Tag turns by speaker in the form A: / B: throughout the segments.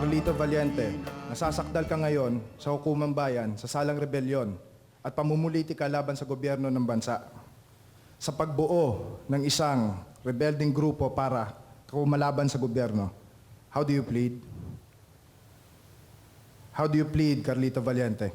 A: Carlito Valiente, nasasakdal ka ngayon sa hukumang bayan sa salang rebelyon at pamumuliti ka laban sa gobyerno ng bansa. Sa pagbuo ng isang rebelding grupo para kumalaban sa gobyerno, how do you plead? How do you plead, Carlito Valiente?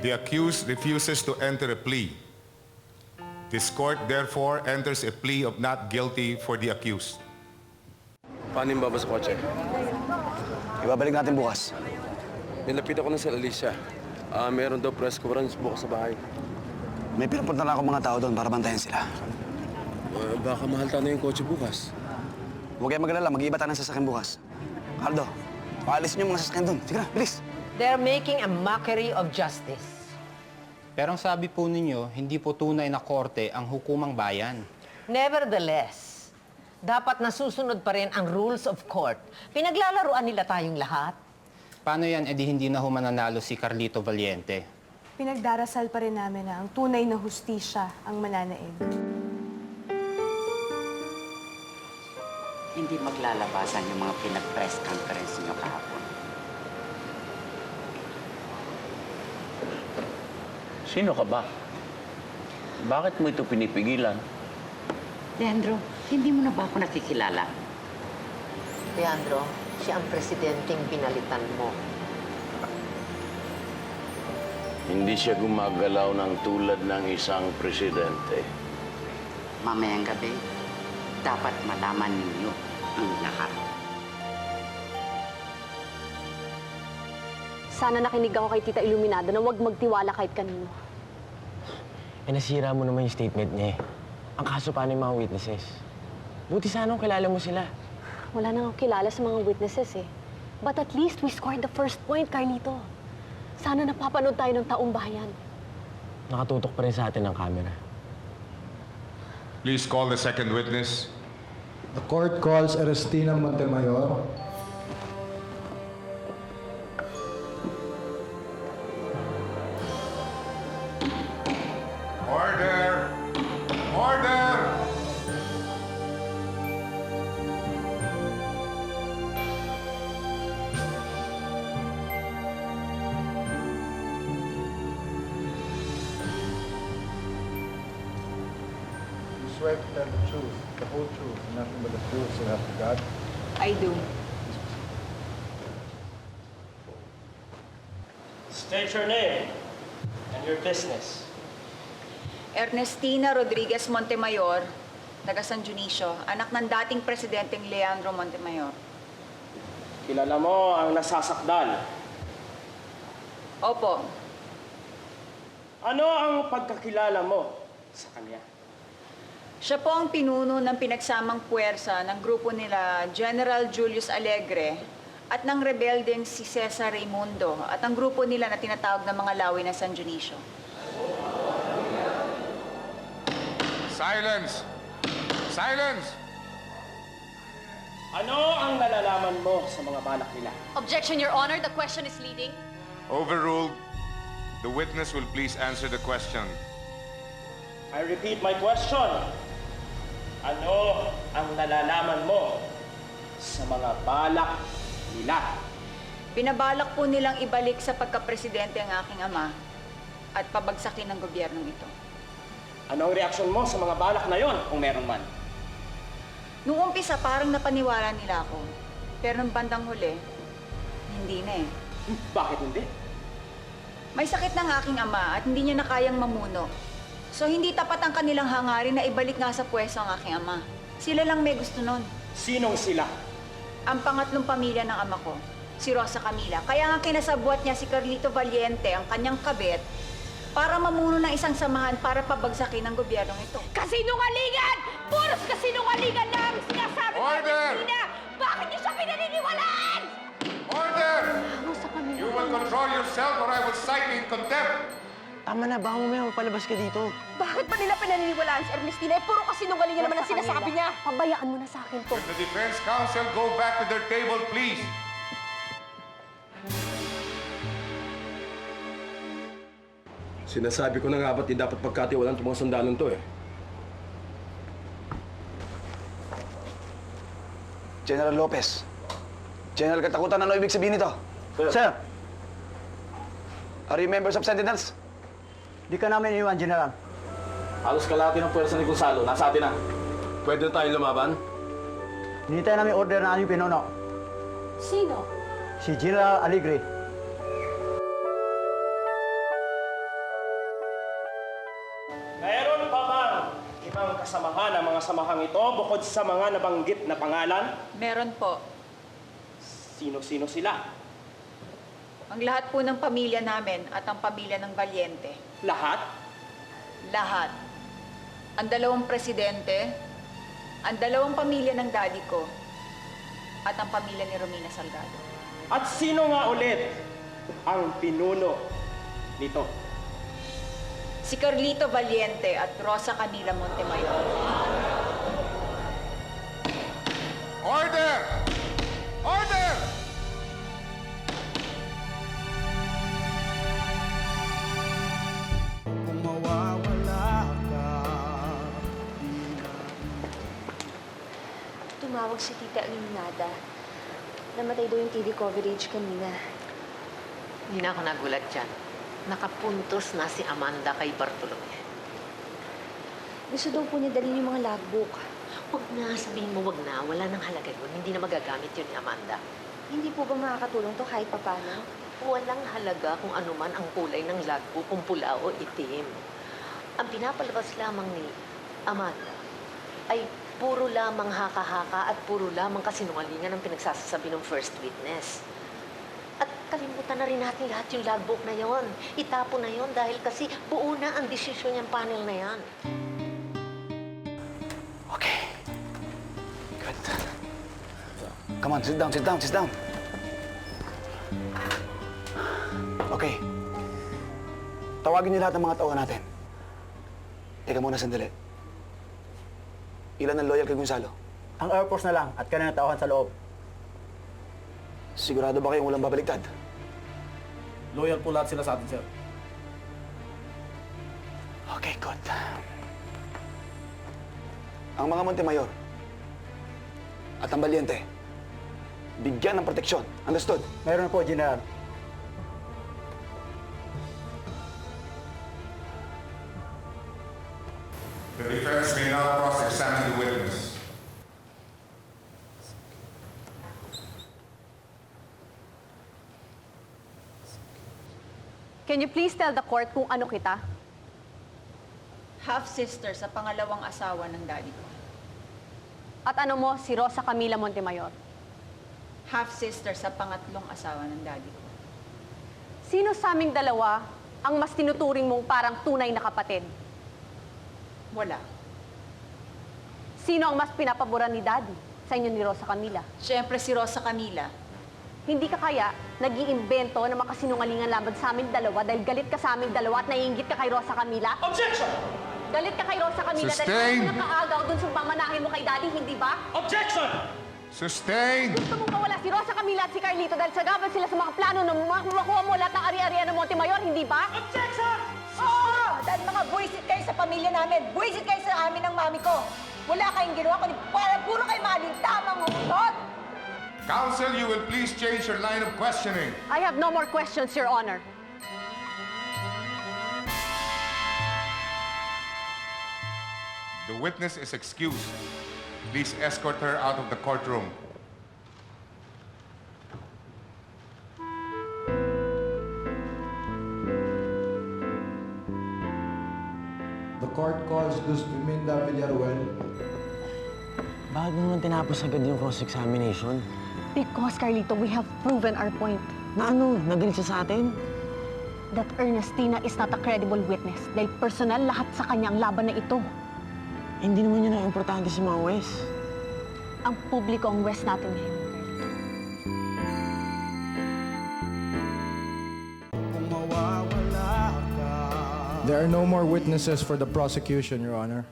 B: The accused refuses to enter a plea. This court therefore enters a plea of not guilty for the accused.
C: Paano yung baba sa kotse?
D: Ibabalik natin bukas.
C: Nilapit ako na sa Alicia. Meron daw press conference bukas sa bahay.
D: May pinapunta na ako mga tao doon para bantayan sila.
C: Baka mahalta na yung kotse bukas.
D: Huwag kayong mag-alala, mag-iiba tayo ng sasakyan bukas. Carlo, paalisin niyo mga sasakyan doon. Sige na, bilis!
E: They're making a mockery of justice.
F: Pero ang sabi po ninyo, hindi po tunay na korte ang hukumang bayan.
E: Nevertheless, dapat nasusunod pa rin ang rules of court. Pinaglalaruan nila tayong lahat.
F: Paano yan, edi hindi na ho mananalo si Carlito Valiente?
G: Pinagdarasal pa rin namin na ang tunay na hustisya ang mananaig.
H: Hindi maglalabasan yung mga pinag-press conference niyo kahapon.
I: Sino ka ba? Bakit mo ito pinipigilan?
H: Leandro, hindi mo na ba ako nakikilala?
E: Leandro, siya ang presidenteng binalitan mo.
I: Hindi siya gumagalaw ng tulad ng isang presidente.
H: Mamayang gabi, dapat malaman ninyo ang lahat.
J: Sana nakinig ako kay Tita Iluminada na huwag magtiwala kahit kanino.
K: Eh, nasira mo naman yung statement niya eh. Ang kaso paano yung mga witnesses? Buti sana kung kilala mo sila.
J: Wala nang ako kilala sa mga witnesses eh. But at least we scored the first point, Carlito. Sana napapanood tayo ng taong bayan.
K: Nakatutok pa rin sa atin ang camera.
B: Please call the second witness.
A: The court calls Ernestina Montemayor.
B: Order! Order!
A: You swear to tell the truth, the whole truth, and nothing but the truth, so help you God.
G: I do.
L: State your name and your business.
G: Ernestina Rodriguez Montemayor, taga San Dionisio, anak ng dating presidenteng Leandro Montemayor.
L: Kilala mo ang nasasakdal.
G: Opo,
L: Ano ang pagkakilala mo sa kanya?
G: siya po ang pinuno ng pinagsamang puwersa ng grupo nila General Julius Alegre at ng rebeldeng si Cesar Raimundo at ang grupo nila na tinatawag na mga Lawi ng San Dionisio.
B: Silence! Silence!
L: Ano ang nalalaman mo sa mga balak nila?
J: Objection, Your Honor. The question is leading.
B: Overruled. The witness will please answer the question.
L: I repeat my question. Ano ang nalalaman mo sa mga balak nila?
G: Binabalak po nilang ibalik sa pagkapresidente ang aking ama at pabagsakin ang gobyernong ito.
L: Ano ang reaksyon mo sa mga balak na yon, kung meron man?
G: Noong umpisa, parang napaniwala nila ako. Pero nung bandang huli, hindi na eh.
L: Bakit hindi?
G: May sakit ng aking ama at hindi niya na kayang mamuno. So hindi tapat ang kanilang hangarin na ibalik nga sa pwesto ang aking ama. Sila lang may gusto nun.
L: Sinong sila?
G: Ang pangatlong pamilya ng ama ko, si Rosa Camila. Kaya nga kinasabwat niya si Carlito Valiente, ang kanyang kabit, para mamuno ng isang samahan para pabagsakin ang gobyernong ito.
J: Kasinungalingan! Puros kasinungalingan lang! Sinasabi ko
B: Order!
J: Ernestina! Bakit niyo siya pinaniniwalaan?
B: Order!
J: Sa kanila.
B: You will control yourself or I will cite you in contempt.
K: Tama na, baka mamaya magpalabas ka dito.
J: Bakit ba nila pinaniniwalaan si Ernestina? Eh, puro kasinungalingan naman ang sinasabi niya. Pabayaan mo na sa akin to.
B: The defense counsel go back to their table, please.
C: Sinasabi ko na nga ba't di dapat pagkatiwalaan itong mga sandalon to eh.
D: General Lopez. General Katakutan, ano ibig sabihin nito?
L: Sir,
D: Are you members of Sentinels?
L: di ka namin iniwan, General. Halos kalahati ng pwersa ni Gonzalo. Nasa atin na.
C: Pwede na tayong lumaban?
L: Hinintay namin order na aming pinuno.
J: Sino?
L: Si General Alegre. Mayroon pa bang ibang kasamahan ang mga samahang ito bukod sa mga nabanggit na pangalan?
G: Meron po.
L: Sino-sino sila?
G: Ang lahat po ng pamilya namin at ang pamilya ng Valiente.
L: Lahat?
G: Lahat. Ang 2 presidente, ang 2 pamilya ng daddy ko, at ang pamilya ni Romina Salgado.
L: At sino nga ulit ang pinuno nito?
G: Si Carlito Valiente at Rosa Camila Montemayor.
B: Order! Order!
J: Tumawag si Tita Aminada. Namatay daw yung TV coverage kanina.
E: Hindi na ako nagulat dyan. Nakapuntos na si Amanda kay Bartolome.
J: Gusto daw po niya dalhin yung mga logbook.
E: Huwag na, sabihin mo wag na. Wala nang halaga yun. Hindi na magagamit yun ni Amanda.
J: Hindi po ba makakatulong to kahit papano?
E: Walang halaga kung ano man ang kulay ng logbook, kung pula o itim. Ang pinapalabas lamang ni Amanda ay puro lamang haka-haka at puro lamang kasinungalingan ang pinagsasasabi ng first witness. At kalimutan na rin natin lahat yung logbook na yon. Itapo na yon dahil kasi buo na ang desisyon ng panel na yan.
D: Okay. Good. Come on, sit down, sit down, sit down. Okay. Tawagin niyo lahat ng mga tauhan natin. Teka muna sandali. Ilan ang loyal kay Gonzalo?
L: Ang Air Force na lang at kanina tauhan sa loob.
D: Sigurado ba kayong walang babaliktad?
L: Loyal po lahat sila sa atin, sir.
D: Okay, good. Ang mga Montemayor at ang Valiente, bigyan ng proteksyon. Understood?
L: Meron po, General.
B: The defense may now cross-examine the witness.
J: Can you please tell the court kung ano kita?
G: Half-sister sa pangalawang asawa ng daddy ko.
J: At ano mo si Rosa Camila Montemayor?
G: Half-sister sa pangatlong asawa ng daddy ko.
J: Sino sa aming dalawa ang mas tinuturing mong parang tunay na kapatid?
G: Wala.
J: Sino ang mas pinapaboran ni Daddy sa inyo ni Rosa Camila?
G: Siyempre si Rosa Camila.
J: Hindi ka kaya nag-iimbento na makasinungalingan laban sa aming dalawa dahil galit ka sa aming dalawa at naiinggit ka kay Rosa Camila?
L: Objection!
J: Galit ka kay Rosa Camila dahil
B: Sustain!
J: ayaw mo nakaagaw dun sa pamanahin mo kay Daddy, hindi ba?
L: Objection!
B: Sustain!
J: Gusto mong mawala si Rosa Camila at si Carlito dahil sagaban sila sa mga plano na makuha mo lahat ng ari-arian ng Montemayor, hindi ba?
L: Objection!
G: Oo! Dahil mga buwisit kayo sa pamilya namin. Buwisit kayo sa amin ng mami ko. Wala kayong ginawa kundi para puro kayo malintamang hutot.
B: Counsel, you will please change your line of questioning.
J: I have no more questions, Your Honor.
B: The witness is excused. Please escort her out of the courtroom.
A: The court calls Luz Pimenda Villaruel.
K: Bakit mo naman tinapos agad yung cross-examination?
J: Because, Carlito, we have proven our point.
K: Na ano? Nagalit siya sa atin?
J: That Ernestina is not a credible witness dahil personal lahat sa kanya ang laban na ito.
K: Hindi naman yun ang importante sa mga West.
J: Ang publiko ang West natin ngayon.
A: There are no more witnesses for the prosecution, Your Honor.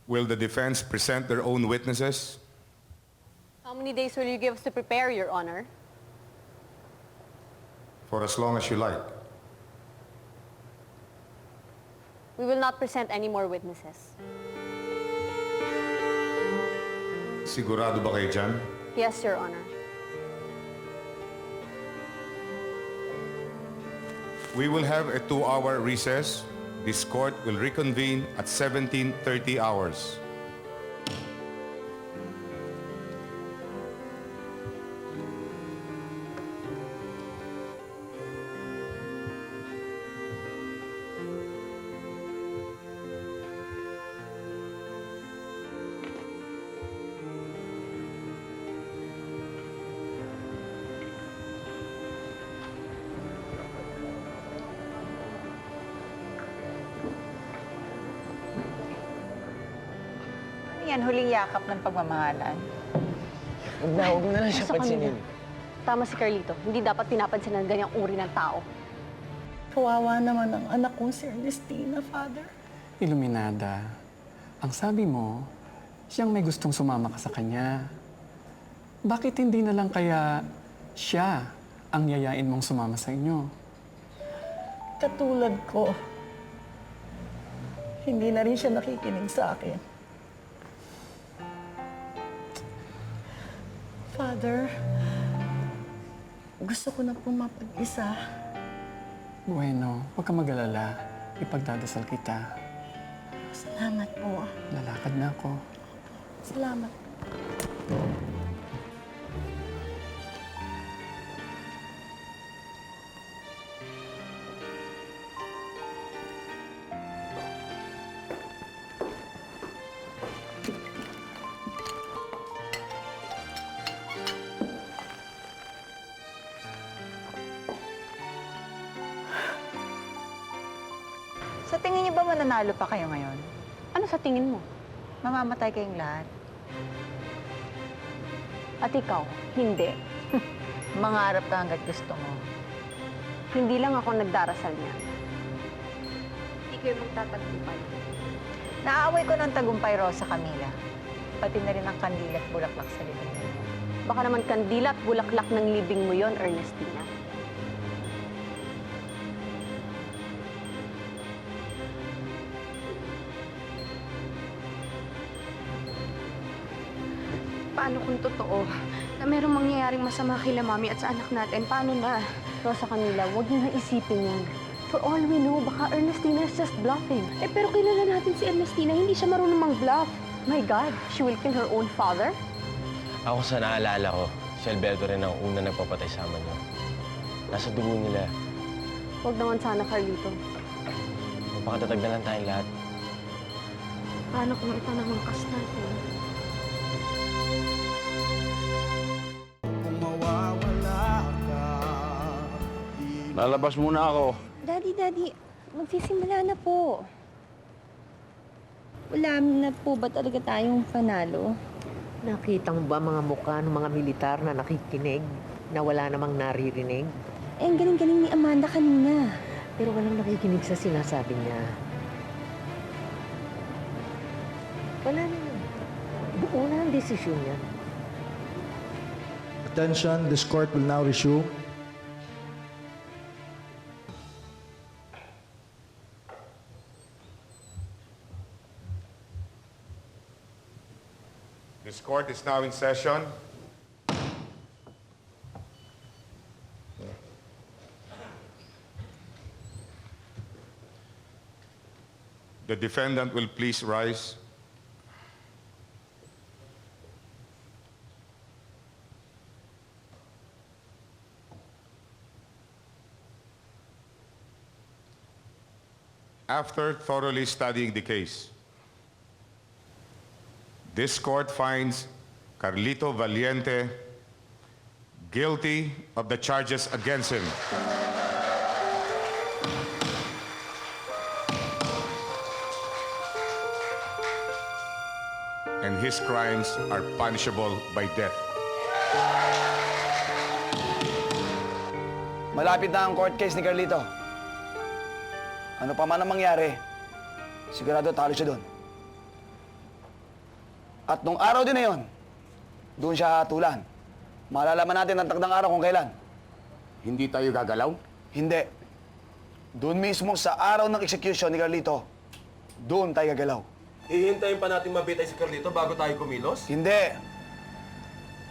B: Will the defense present their own witnesses?
J: How many days will you give us to prepare, Your Honor?
B: For as long as you like.
J: We will not present any more witnesses.
B: Sigurado ba kayo dyan?
J: Yes, Your Honor.
B: We will have a 2-hour recess. This court will reconvene at 17:30 hours.
G: Ano yan, huling yakap ng pagmamahalan?
K: Huwag na lang siya
J: Sa
K: pansinin.
J: kanila. Tama si Carlito. Hindi dapat pinapansin ng ganyang uri ng tao.
M: Kawawa naman ang anak kong si Ernestina, Father.
N: Iluminada, ang sabi mo, siyang may gustong sumama ka sa kanya. Bakit hindi na lang kaya siya ang yayain mong sumama sa inyo?
M: Katulad ko, hindi na rin siya nakikinig sa akin. Father, gusto ko na pong mapag-isa.
N: Bueno, huwag ka mag-alala. Ipagdadasal kita.
M: Salamat po.
N: Lalakad na ako.
M: Salamat.
G: Sa tingin niyo ba mananalo pa kayo ngayon?
J: Ano sa tingin mo?
G: Mamamatay kayong lahat.
J: At ikaw, hindi.
G: Mangarap ka hanggat gusto mo.
J: Hindi lang ako nagdarasal niya. Hindi kayo magtatagumpay.
G: Naaaway ko ng tagumpay, Rosa Camila. Pati na rin ang kandila at bulaklak sa libing mo.
J: Baka naman kandila at bulaklak ng libing mo yon, Ernestina.
M: Paano kung totoo na merong mangyayaring masama kila Mami at sa anak natin? Paano na?
J: Rosa Camila, huwag niyo na isipin yan. For all we know, baka Ernestina is just bluffing.
M: Eh pero kilala natin si Ernestina, hindi siya marunong mang-bluff.
J: My God, she will kill her own father?
K: Ako sa naalala ko, si Alberto rin ang una nagpapatay sa amin niyo. Nasa dugo nila.
J: Huwag naman sana, Carlito.
K: Magpakatatag na lang tayong lahat.
M: Paano kung ito na hangkas natin?
I: Lalabas muna ako.
M: Daddy, magsisimula na po. Wala na po ba talaga tayong panalo?
E: Nakita mo ba mga mukha ng mga militar na nakikinig, na wala namang naririnig?
M: Eh, ang galing-galing ni Amanda kanina.
E: Pero walang nakikinig sa sinasabi niya. Wala na yun. Buo na ang desisyon niya.
A: Attention, this court will now resume.
B: This court is now in session. The defendant will please rise. After thoroughly studying the case, this court finds Carlito Valiente guilty of the charges against him. And his crimes are punishable by death.
D: Malapit na ang court case ni Carlito. Ano pa man ang mangyari, sigurado talo siya doon. At nung araw din na yun, doon siya hatulan. Malalaman natin ang takdang araw kung kailan.
I: Hindi tayo gagalaw?
D: Hindi. Doon mismo sa araw ng execution ni Carlito, doon tayo gagalaw.
C: Hihintayin pa natin mabitay si Carlito bago tayo kumilos?
D: Hindi.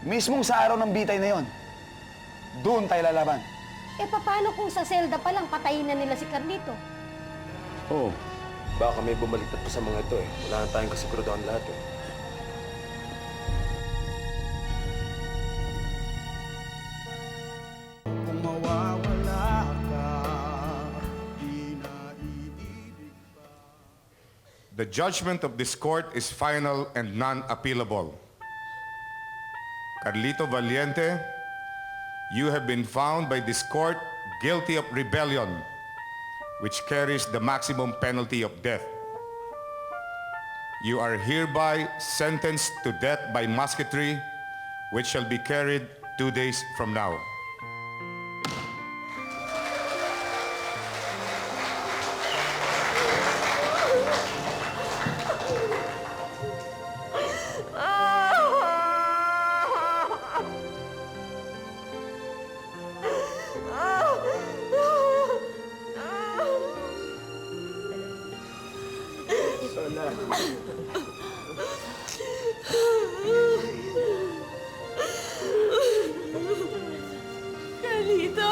D: Mismong sa araw ng bitay na yon, doon tayo lalaban.
M: Eh, paano kung sa selda pa lang patayin na nila si Carlito?
C: Oo. Baka may bumaliktad pa sa mga ito eh. Wala na tayong kasiguraduhan lahat eh.
B: The judgment of this court is final and non-appealable. Carlito Valiente, you have been found by this court guilty of rebellion, which carries the maximum penalty of death. You are hereby sentenced to death by musketry, which shall be carried 2 days from now.
E: Carlito!